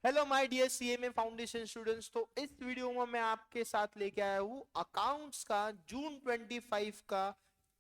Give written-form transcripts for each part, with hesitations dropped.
Hello my dear CMA foundation students. तो इस video में मैं आपके साथ लेके आया हूँ अकाउंट्स का जून 25 का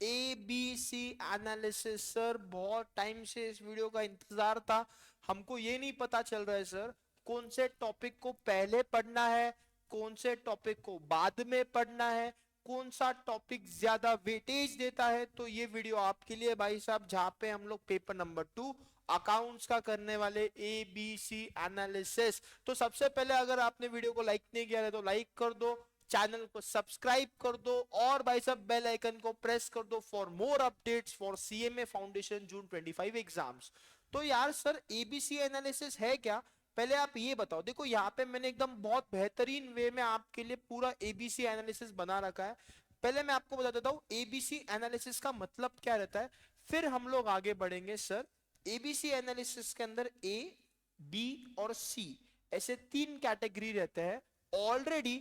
एबीसी एनालिसिस। सर बहुत टाइम से इस वीडियो का इंतजार था। हमको ये नहीं पता चल रहा है सर कौन से टॉपिक को पहले पढ़ना है, कौन से टॉपिक को बाद में पढ़ना है, कौन सा टॉपिक ज्यादा वेटेज देता है। तो ये वीडियो आपके लिए भाई साहब, जहां पे हम लोग पेपर नंबर 2 अकाउंट्स का करने वाले ए बी सी एनालिसिस। तो सबसे पहले अगर आपने वीडियो को लाइक नहीं किया है तो लाइक कर दो, चैनल को सब्सक्राइब कर दो और भाई साहब बेल आइकन को प्रेस कर दो for more updates for CMA foundation June 25 exams. तो यार सर एबीसी एनालिसिस है क्या, पहले आप ये बताओ। देखो यहाँ पे मैंने एकदम बहुत बेहतरीन वे में आपके लिए पूरा एबीसी एनालिसिस बना रखा है। पहले मैं आपको बता देता हूं एबीसी एनालिसिस का मतलब क्या रहता है, फिर हम लोग आगे बढ़ेंगे। सर एबीसी एनालिसिस के अंदर ए, बी और सी ऐसे तीन कैटेगरी रहते हैं। Already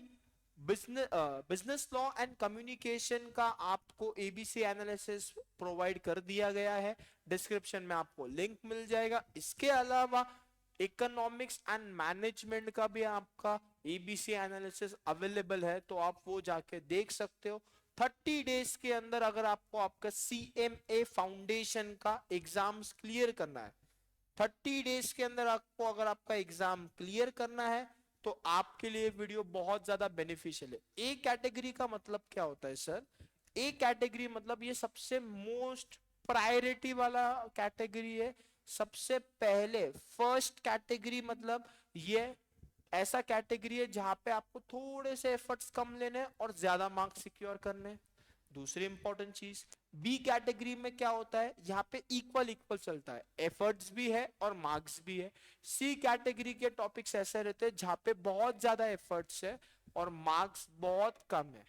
business law and communication का आपको एबीसी एनालिसिस प्रोवाइड कर दिया गया है, डिस्क्रिप्शन में आपको लिंक मिल जाएगा। इसके अलावा इकोनॉमिक्स एंड मैनेजमेंट का भी आपका एबीसी एनालिसिस अवेलेबल है, तो आप वो जाके देख सकते हो। 30 डेज के अंदर अगर आपको आपका सीएमए फाउंडेशन का एग्जाम्स क्लियर करना है, 30 डेज के अंदर आपको अगर आपका एग्जाम क्लियर करना है तो आपके लिए वीडियो बहुत ज्यादा बेनिफिशियल है। ए कैटेगरी का मतलब क्या होता है सर, ए कैटेगरी मतलब ये सबसे मोस्ट प्रायोरिटी वाला कैटेगरी है। सबसे पहले फर्स्ट कैटेगरी मतलब ये ऐसा कैटेगरी है जहां पे आपको थोड़े से एफर्ट्स कम लेने हैं और ज्यादा मार्क्स सिक्योर करने हैं। दूसरी इंपॉर्टेंट चीज, बी कैटेगरी में क्या होता है, यहाँ पे इक्वल इक्वल चलता है, एफर्ट्स भी है और मार्क्स भी है। सी कैटेगरी के टॉपिक्स ऐसे रहते हैं जहां पे बहुत ज्यादा एफर्ट्स है और मार्क्स बहुत कम है।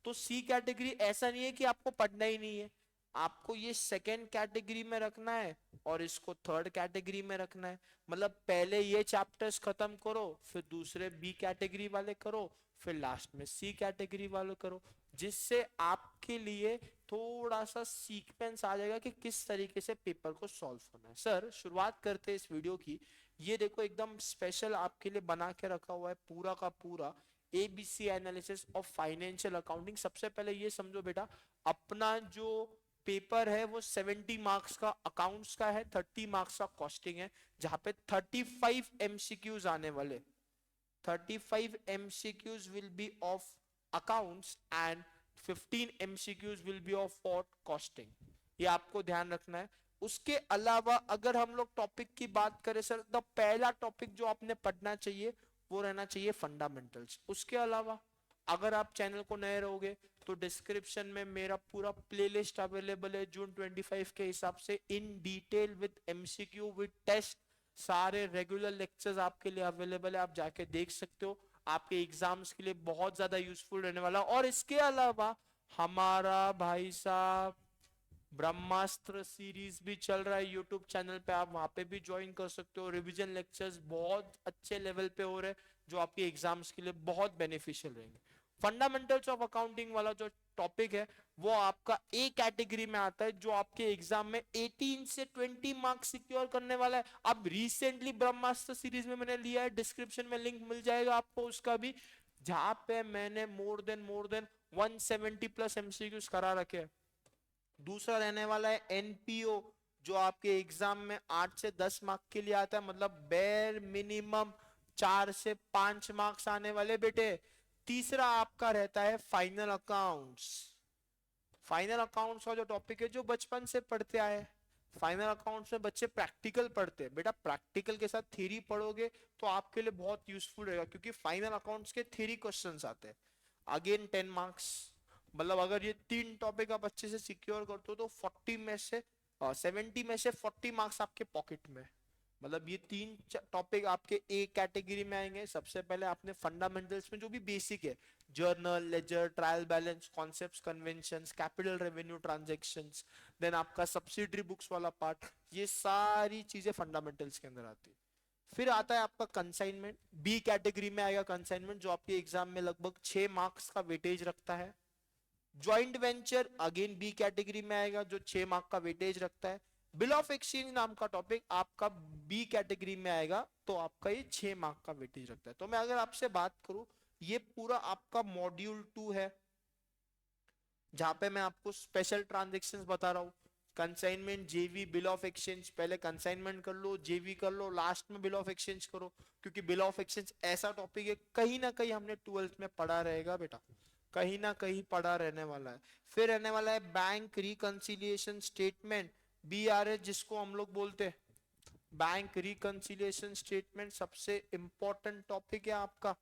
तो सी कैटेगरी ऐसा नहीं है कि आपको पढ़ना ही नहीं है, आपको ये सेकेंड कैटेगरी में रखना है और इसको थर्ड कैटेगरी में रखना है। मतलब पहले ये चैप्टर्स खत्म करो, फिर दूसरे बी कैटेगरी वाले करो, फिर लास्ट में सी कैटेगरी वाले करो, जिससे आपके लिए थोड़ा सा सीक्वेंस आ जाएगा कि किस तरीके से पेपर को सॉल्व करना है। सर शुरुआत करते हैं इस वीडियो की। ये देखो एकदम स्पेशल आपके लिए बना के रखा हुआ है पूरा का पूरा ABC analysis of financial accounting. सबसे पहले ये समझो बेटा, अपना जो पेपर है वो 70 मार्क्स का अकाउंट्स का है, 30 मार्क्स का कॉस्टिंग है, जहां पे 35 एमसीक्यूज आने वाले। 35 MCQs will be of accounts and 15 MCQs will be of what costing। ये आपको ध्यान रखना है। उसके अलावा अगर हम लोग टॉपिक की बात करें सर, तो पहला टॉपिक जो आपने पढ़ना चाहिए वो रहना चाहिए फंडामेंटल्स। उसके अलावा अगर आप चैनल को नए रहोगे तो डिस्क्रिप्शन में मेरा पूरा प्लेलिस्ट अवेलेबल है जून 25 के हिसाब से, in detail with MCQ with test. सारे रेगुलर लेक्चर्स आपके लिए अवेलेबल है, आप जाके देख सकते हो। आपके एग्जाम्स के लिए बहुत ज्यादा यूजफुल रहने वाला। और इसके अलावा हमारा भाई साहब ब्रह्मास्त्र सीरीज भी चल रहा है यूट्यूब चैनल पे, आप वहां पे भी ज्वाइन कर सकते हो। रिवीजन लेक्चर्स बहुत अच्छे लेवल पे हो रहे हैं जो आपके एग्जाम्स के लिए बहुत बेनिफिशियल रहेंगे। फंडामेंटल्स ऑफ अकाउंटिंग वाला जो टॉपिक है वो आपका ए कैटेगरी में आता है, जो आपके एग्जाम में 18 से 20 मार्क्स सिक्योर करने वाला है। अब रिसेंटली ब्रह्मास्त्र सीरीज में मैंने लिया है, डिस्क्रिप्शन में लिंक मिल जाएगा आपको उसका भी, जहां पे मैंने मोर देन 170 प्लस एमसीक्यूज करा रखे हैं। दूसरा रहने वाला है एनपीओ, जो आपके एग्जाम में 8 से 10 मार्क के लिए आता है, मतलब बेर मिनिमम 4 से 5 मार्क्स आने वाले बेटे। तीसरा आपका रहता है फाइनल अकाउंट्स। फाइनल अकाउंट्स का जो टॉपिक है जो बचपन से पढ़ते आए हैं। फाइनल अकाउंट्स में बच्चे प्रैक्टिकल पढ़ते हैं बेटा, प्रैक्टिकल के साथ थ्योरी पढ़ोगे तो आपके लिए बहुत यूजफुल रहेगा, क्योंकि फाइनल अकाउंट्स के थ्योरी क्वेश्चंस आते हैं। अगेन 10 मार्क्स, मतलब अगर ये तीन टॉपिक आप अच्छे से सिक्योर करते हो तो 40 में से 70 में से 40 मार्क्स आपके पॉकेट में। मतलब ये तीन टॉपिक आपके ए कैटेगरी में आएंगे। सबसे पहले आपने फंडामेंटल्स में जो भी बेसिक है, journal, ledger, trial balance, concepts, conventions, capital revenue transactions, then आपका सब्सिडरी बुक्स वाला पार्ट, ये सारी चीजें फंडामेंटल्स के अंदर आती है। फिर आता है आपका कंसाइनमेंट, बी कैटेगरी में आएगा कंसाइनमेंट, जो आपके एग्जाम में लगभग 6 मार्क्स का वेटेज रखता है। Joint venture again B category में आएगा, जो 6 मार्क का वेटेज रखता है। बिल ऑफ एक्सचेंज नाम का टॉपिक आपका बी कैटेगरी में आएगा, तो आपका ये 6 मार्क का वेटेज रखता है। तो मैं अगर आपसे बात करूं, ये पूरा आपका मॉड्यूल 2 है, जहां पे मैं आपको स्पेशल ट्रांजेक्शन्स बता रहा हूँ। कंसाइनमेंट, जेवी, बिल ऑफ एक्सचेंज, पहले कंसाइनमेंट कर लो, जेवी कर लो, लास्ट में बिल ऑफ एक्सचेंज करो। क्योंकि बिल ऑफ एक्सचेंज ऐसा टॉपिक है, कहीं ना कहीं हमने 12th में पढ़ा रहेगा बेटा, कहीं ना कहीं पढ़ा रहने वाला है। फिर रहने वाला है बैंक रिकंसिलिएशन स्टेटमेंट, बीआरएस जिसको हम लोग बोलते हैं। बैंक रिकंसिलिएशन स्टेटमेंट सबसे इंपॉर्टेंट टॉपिक है आपका,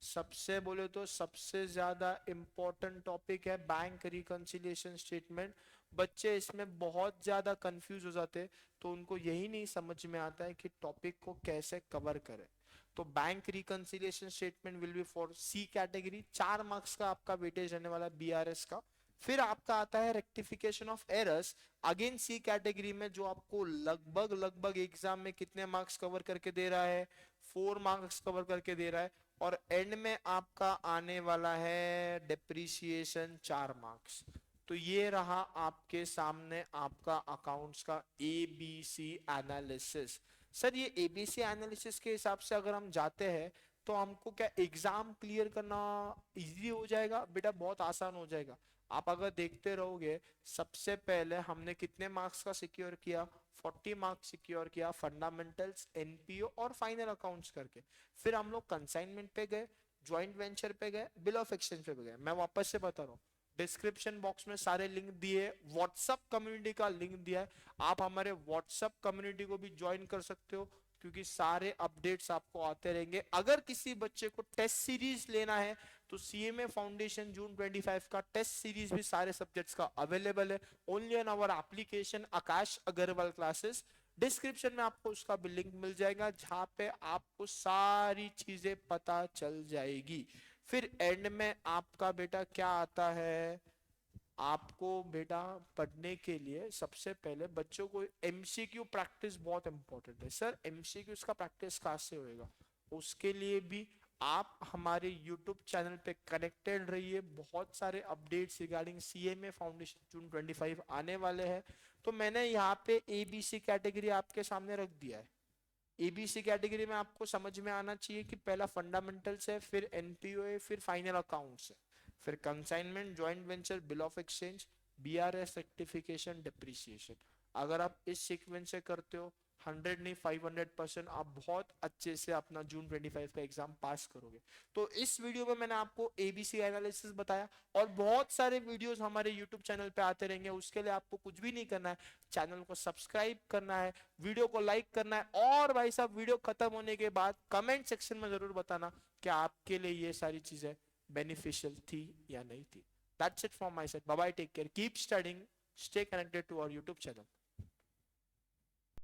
सबसे बोले तो सबसे ज्यादा इंपॉर्टेंट टॉपिक है बैंक रिकंसिलिएशन स्टेटमेंट। बच्चे इसमें बहुत ज्यादा कंफ्यूज हो जाते हैं, तो उनको यही नहीं समझ में आता है कि टॉपिक को कैसे कवर करें। तो bank reconciliation statement will be for C category, 4 marks का आपका वेटेज रहने वाला बीआरएस का। फिर आपका आता है rectification of errors, again C category में, जो आपको लगभग लगभग एग्जाम में कितने मार्क्स कवर करके दे रहा है, 4 मार्क्स कवर करके दे रहा है। और एंड में आपका आने वाला है डिप्रिसिएशन, 4 मार्क्स। तो ये रहा आपके सामने आपका अकाउंट्स का एबीसी एनालिसिस। सर ये एबीसी एनालिसिस के हिसाब से अगर हम जाते हैं, तो हमको क्या एग्जाम क्लियर करना इजी हो जाएगा? बेटा बहुत आसान हो जाएगा। आप अगर देखते रहोगे, सबसे पहले हमने कितने मार्क्स का सिक्योर किया, 40 मार्क्स सिक्योर किया, फंडामेंटल्स, एनपीओ और फाइनल अकाउंट्स करके। फिर हम लोग कंसाइनमेंट पे गए, ज्वाइंट वेंचर पे गए, बिल ऑफ एक्सचेंज पे गए। मैं वापस से बता रहा हूँ, डिस्क्रिप्शन बॉक्स में सारे लिंक दिए, व्हाट्सएप कम्युनिटी का लिंक दिया है, आप हमारे व्हाट्सएप कम्युनिटी को भी ज्वाइन कर सकते हो, क्योंकि सारे अपडेट्स आपको आते रहेंगे। अगर किसी बच्चे को टेस्ट सीरीज लेना है, तो सीएमए फाउंडेशन जून 25 का टेस्ट सीरीज भी सारे सब्जेक्ट्स का अवेलेबल है, only on our application Aakash Agarwal classes. Description में आपको उसका भी लिंक मिल जाएगा, जहां पे आपको सारी चीजें पता चल जाएगी। फिर एंड में आपका बेटा क्या आता है, आपको बेटा पढ़ने के लिए सबसे पहले बच्चों को एमसीक्यू प्रैक्टिस बहुत इंपॉर्टेंट है। सर एमसीक्यू का प्रैक्टिस कहाँ से होएगा? उसके लिए भी आप हमारे YouTube चैनल पे कनेक्टेड रहिए, बहुत सारे अपडेट्स रिगार्डिंग सीएमए फाउंडेशन जून 25 आने वाले हैं। तो मैंने यहाँ पे एबीसी कैटेगरी आपके सामने रख दिया है। एबीसी कैटेगरी में आपको समझ में आना चाहिए कि पहला फंडामेंटल्स है, फिर एनपीओ है, फिर फाइनल अकाउंट्स है, फिर consignment, joint venture, bill of exchange, BRS, rectification, depreciation. अगर आप इस सीक्वेंस से करते हो, 100 नहीं 500% आप बहुत अच्छे से अपना जून 25 का एग्जाम पास करोगे। तो इस वीडियो में मैंने आपको एबीसी एनालिसिस बताया, और बहुत सारे वीडियोस हमारे यूट्यूब चैनल पे आते रहेंगे। उसके लिए आपको कुछ भी नहीं करना है, चैनल को सब्सक्राइब करना है, वीडियो को लाइक करना है, और भाई साहब वीडियो खत्म होने के बाद कमेंट सेक्शन में जरूर बताना कि आपके लिए ये सारी चीजें बेनिफिशियल थी या नहीं थी। That's it from my side. Bye bye, take care, keep studying, stay connected to our YouTube channel.